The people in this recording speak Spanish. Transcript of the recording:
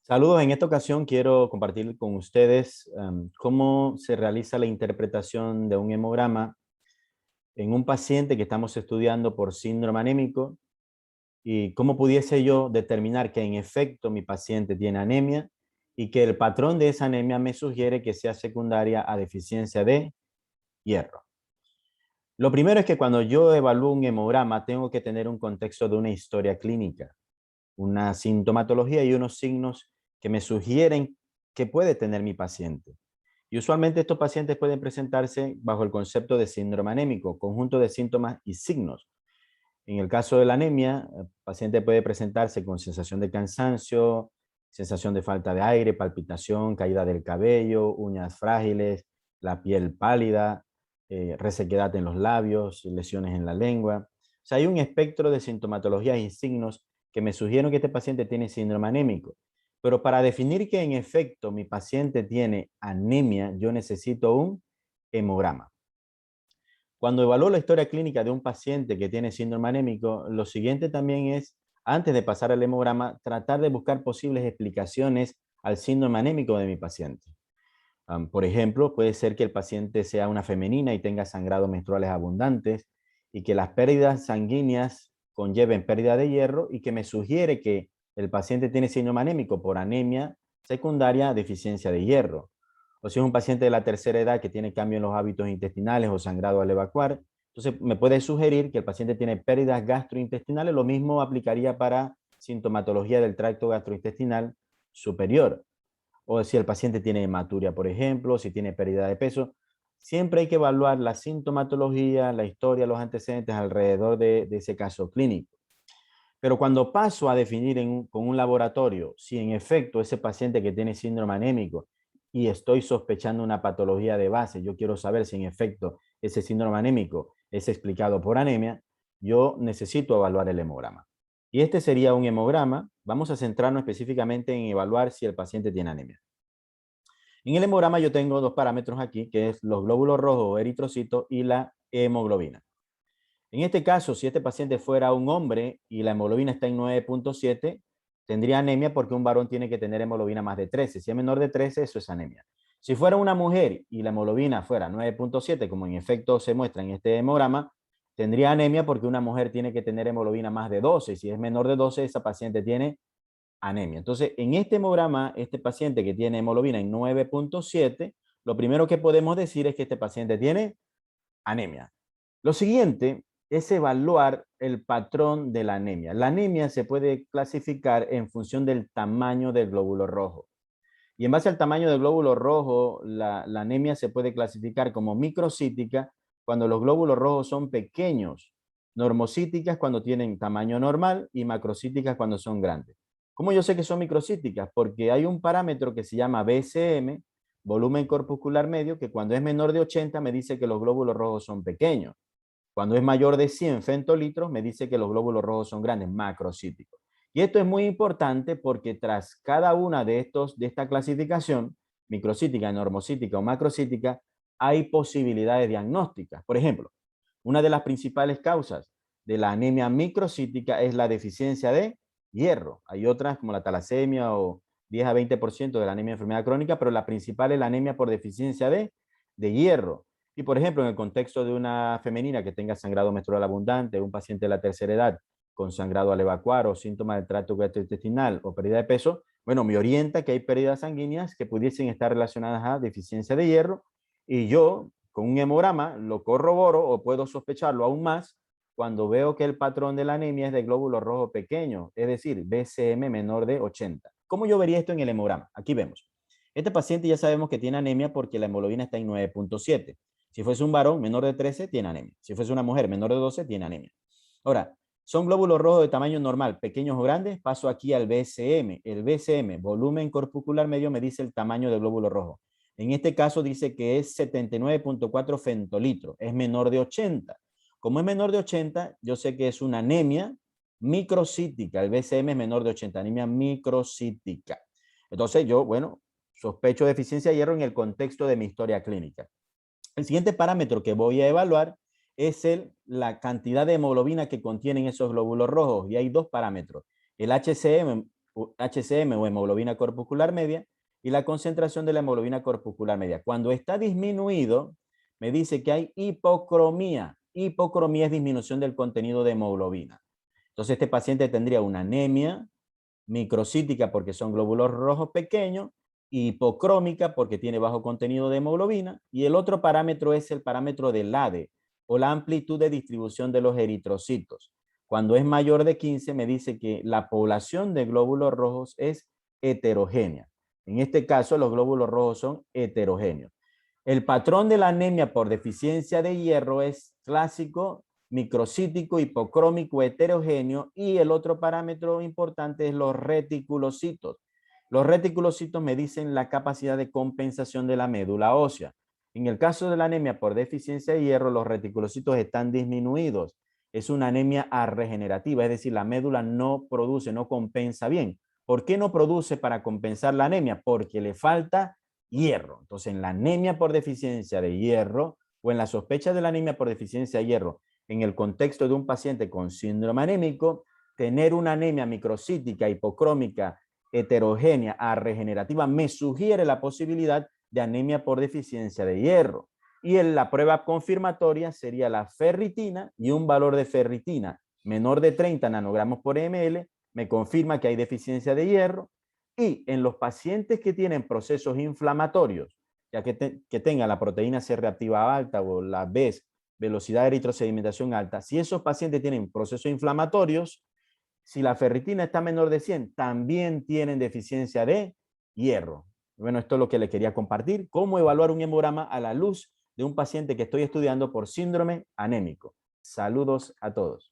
Saludos, en esta ocasión quiero compartir con ustedes cómo se realiza la interpretación de un hemograma en un paciente que estamos estudiando por síndrome anémico y cómo pudiese yo determinar que en efecto mi paciente tiene anemia y que el patrón de esa anemia me sugiere que sea secundaria a deficiencia de hierro. Lo primero es que cuando yo evalúo un hemograma tengo que tener un contexto de una historia clínica, una sintomatología y unos signos que me sugieren que puede tener mi paciente. Y usualmente estos pacientes pueden presentarse bajo el concepto de síndrome anémico, conjunto de síntomas y signos. En el caso de la anemia, el paciente puede presentarse con sensación de cansancio, sensación de falta de aire, palpitación, caída del cabello, uñas frágiles, la piel pálida, resequedad en los labios, lesiones en la lengua. O sea, hay un espectro de sintomatologías y signos que me sugieren que este paciente tiene síndrome anémico. Pero para definir que en efecto mi paciente tiene anemia, yo necesito un hemograma. Cuando evalúo la historia clínica de un paciente que tiene síndrome anémico, lo siguiente también es, antes de pasar al hemograma, tratar de buscar posibles explicaciones al síndrome anémico de mi paciente. Por ejemplo, puede ser que el paciente sea una femenina y tenga sangrados menstruales abundantes y que las pérdidas sanguíneas conlleven pérdida de hierro y que me sugiere que el paciente tiene síndrome anémico por anemia secundaria a deficiencia de hierro. O si es un paciente de la tercera edad que tiene cambio en los hábitos intestinales o sangrado al evacuar, entonces me puede sugerir que el paciente tiene pérdidas gastrointestinales. Lo mismo aplicaría para sintomatología del tracto gastrointestinal superior. O si el paciente tiene hematuria, por ejemplo, si tiene pérdida de peso. Siempre hay que evaluar la sintomatología, la historia, los antecedentes alrededor de ese caso clínico. Pero cuando paso a definir con un laboratorio si en efecto ese paciente que tiene síndrome anémico y estoy sospechando una patología de base, yo quiero saber si en efecto ese síndrome anémico es explicado por anemia, yo necesito evaluar el hemograma. Y este sería un hemograma. Vamos a centrarnos específicamente en evaluar si el paciente tiene anemia. En el hemograma yo tengo dos parámetros aquí, que es los glóbulos rojos o eritrocitos y la hemoglobina. En este caso, si este paciente fuera un hombre y la hemoglobina está en 9.7, tendría anemia porque un varón tiene que tener hemoglobina más de 13. Si es menor de 13, eso es anemia. Si fuera una mujer y la hemoglobina fuera 9.7, como en efecto se muestra en este hemograma, tendría anemia porque una mujer tiene que tener hemoglobina más de 12. Si es menor de 12, esa paciente tiene anemia. Entonces, en este hemograma, este paciente que tiene hemoglobina en 9.7, lo primero que podemos decir es que este paciente tiene anemia. Lo siguiente es evaluar el patrón de la anemia. La anemia se puede clasificar en función del tamaño del glóbulo rojo. Y en base al tamaño del glóbulo rojo, la anemia se puede clasificar como microcítica cuando los glóbulos rojos son pequeños, normocíticas cuando tienen tamaño normal y macrocíticas cuando son grandes. ¿Cómo yo sé que son microcíticas? Porque hay un parámetro que se llama BCM, volumen corpuscular medio, que cuando es menor de 80 me dice que los glóbulos rojos son pequeños. Cuando es mayor de 100 femtolitros, me dice que los glóbulos rojos son grandes, macrocíticos. Y esto es muy importante porque tras cada una de esta clasificación, microcítica, normocítica o macrocítica, hay posibilidades diagnósticas. Por ejemplo, una de las principales causas de la anemia microcítica es la deficiencia de hierro. Hay otras como la talasemia o 10 a 20% de la anemia de enfermedad crónica, pero la principal es la anemia por deficiencia de hierro. Y por ejemplo, en el contexto de una femenina que tenga sangrado menstrual abundante, un paciente de la tercera edad con sangrado al evacuar o síntomas del tracto gastrointestinal o pérdida de peso, bueno, me orienta que hay pérdidas sanguíneas que pudiesen estar relacionadas a deficiencia de hierro y yo con un hemograma lo corroboro o puedo sospecharlo aún más cuando veo que el patrón de la anemia es de glóbulos rojos pequeños, es decir, BCM menor de 80. ¿Cómo yo vería esto en el hemograma? Aquí vemos. Este paciente ya sabemos que tiene anemia porque la hemoglobina está en 9.7. Si fuese un varón menor de 13, tiene anemia. Si fuese una mujer menor de 12, tiene anemia. Ahora, son glóbulos rojos de tamaño normal, pequeños o grandes. Paso aquí al BCM. El BCM, volumen corpuscular medio, me dice el tamaño del glóbulo rojo. En este caso dice que es 79.4 femtolitros. Es menor de 80. Como es menor de 80, yo sé que es una anemia microcítica. El BCM es menor de 80, anemia microcítica. Entonces yo, bueno, sospecho deficiencia de hierro en el contexto de mi historia clínica. El siguiente parámetro que voy a evaluar es la cantidad de hemoglobina que contienen esos glóbulos rojos. Y hay dos parámetros. El HCM HCM o hemoglobina corpuscular media y la concentración de la hemoglobina corpuscular media. Cuando está disminuido, me dice que hay hipocromía. Hipocromía es disminución del contenido de hemoglobina. Entonces este paciente tendría una anemia microcítica porque son glóbulos rojos pequeños, y hipocrómica porque tiene bajo contenido de hemoglobina, y el otro parámetro es el parámetro del ADE o la amplitud de distribución de los eritrocitos. Cuando es mayor de 15 me dice que la población de glóbulos rojos es heterogénea. En este caso los glóbulos rojos son heterogéneos. El patrón de la anemia por deficiencia de hierro es clásico, microcítico, hipocrómico, heterogéneo, y el otro parámetro importante es los reticulocitos. Los reticulocitos me dicen la capacidad de compensación de la médula ósea. En el caso de la anemia por deficiencia de hierro, los reticulocitos están disminuidos. Es una anemia arregenerativa, es decir, la médula no produce, no compensa bien. ¿Por qué no produce para compensar la anemia? Porque le falta hierro. Entonces, en la anemia por deficiencia de hierro o en la sospecha de la anemia por deficiencia de hierro, en el contexto de un paciente con síndrome anémico, tener una anemia microcítica, hipocrómica, heterogénea, regenerativa, me sugiere la posibilidad de anemia por deficiencia de hierro. Y en la prueba confirmatoria sería la ferritina, y un valor de ferritina menor de 30 nanogramos por ml me confirma que hay deficiencia de hierro. Y en los pacientes que tienen procesos inflamatorios, ya que tengan la proteína C reactiva alta o la BES, velocidad de eritrosedimentación alta, si esos pacientes tienen procesos inflamatorios, si la ferritina está menor de 100, también tienen deficiencia de hierro. Bueno, esto es lo que le quería compartir. Cómo evaluar un hemograma a la luz de un paciente que estoy estudiando por síndrome anémico. Saludos a todos.